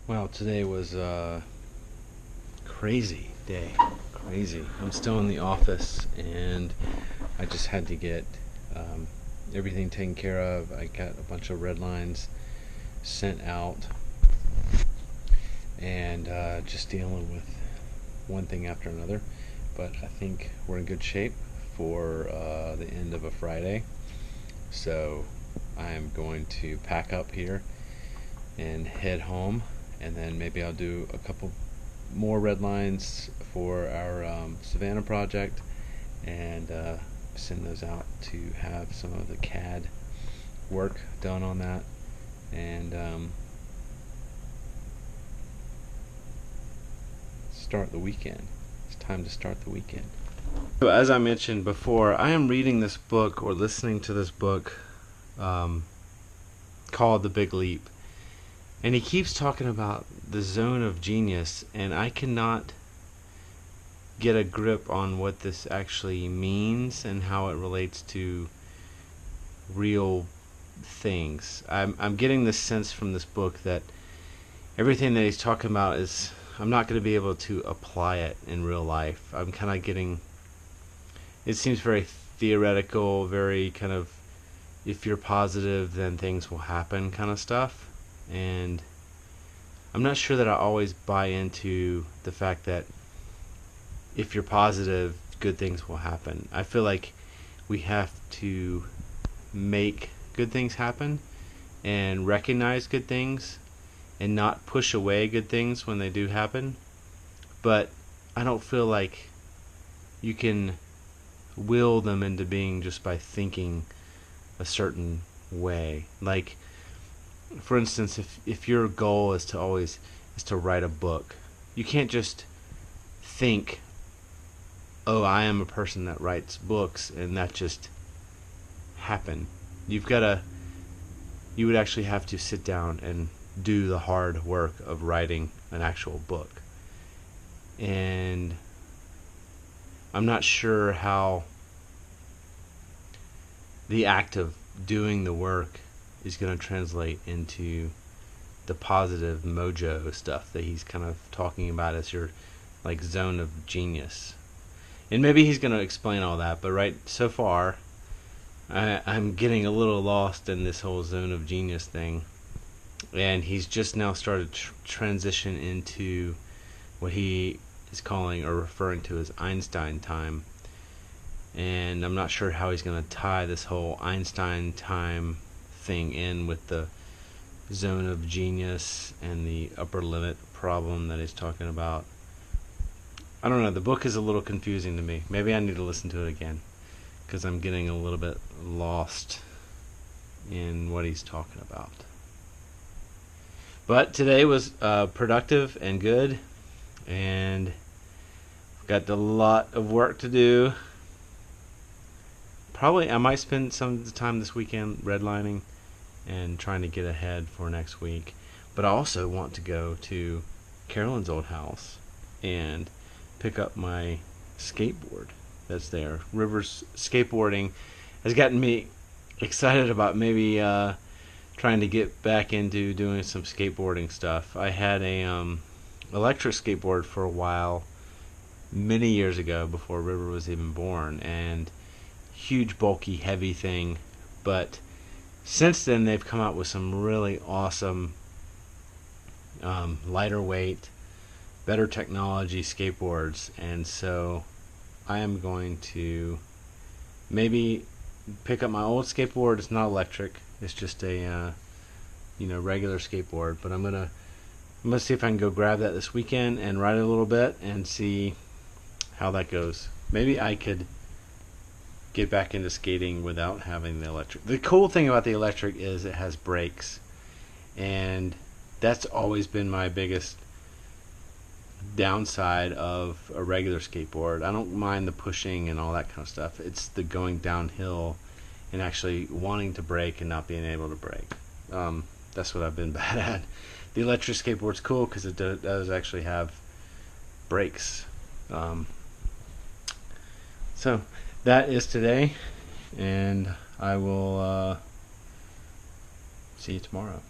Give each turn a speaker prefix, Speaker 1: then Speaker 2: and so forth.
Speaker 1: Well, today was a crazy day. Crazy. I'm still in the office and I just had to get um, everything taken care of. I got a bunch of red lines sent out and just dealing with one thing after another. But I think we're in good shape for the end of a Friday. So I'm going to pack up here and head home, and then maybe I'll do a couple more red lines for our Savannah project and send those out to have some of the CAD work done on that. And start the weekend. It's time to start the weekend. So, as I mentioned before, I am reading this book or listening to this book um, called The Big Leap. And he keeps talking about the zone of genius, and I cannot get a grip on what this actually means and how it relates to real things. I'm getting this sense from this book that everything that he's talking about is, I'm not going to be able to apply it in real life. I'm kind of getting, it seems very theoretical, very kind of, if you're positive then things will happen kind of stuff. And I'm not sure that I always buy into the fact that if you're positive, good things will happen. I feel like we have to make good things happen and recognize good things and not push away good things when they do happen. But I don't feel like you can will them into being just by thinking a certain way. Like, for instance, if your goal is to write a book, you can't just think, oh, I am a person that writes books, and that just happen. You would actually have to sit down and do the hard work of writing an actual book. And I'm not sure how the act of doing the work is going to translate into the positive mojo stuff that he's kind of talking about as your like zone of genius. And maybe he's going to explain all that, but right so far I'm getting a little lost in this whole zone of genius thing. And he's just now started transition into what he is calling or referring to as Einstein time. And I'm not sure how he's going to tie this whole Einstein time thing in with the zone of genius and the upper limit problem that he's talking about. I don't know. The book is a little confusing to me. Maybe I need to listen to it again because I'm getting a little bit lost in what he's talking about. But today was productive and good, and I've got a lot of work to do. Probably I might spend some of the time this weekend redlining and trying to get ahead for next week. But I also want to go to Carolyn's old house and pick up my skateboard that's there. Rivers skateboarding has gotten me excited about maybe trying to get back into doing some skateboarding stuff. I had a electric skateboard for a while, many years ago before River was even born, and huge, bulky, heavy thing. But since then, they've come out with some really awesome, lighter weight, better technology skateboards, and so I am going to maybe pick up my old skateboard. It's not electric; it's just a regular skateboard. But I'm gonna see if I can go grab that this weekend and ride it a little bit and see how that goes. Maybe I could get back into skating without having the electric. The cool thing about the electric is it has brakes, and that's always been my biggest downside of a regular skateboard. I don't mind the pushing and all that kind of stuff. It's the going downhill and actually wanting to brake and not being able to brake. That's what I've been bad at. The electric skateboard's cool because it does actually have brakes. So that is today, and I will see you tomorrow.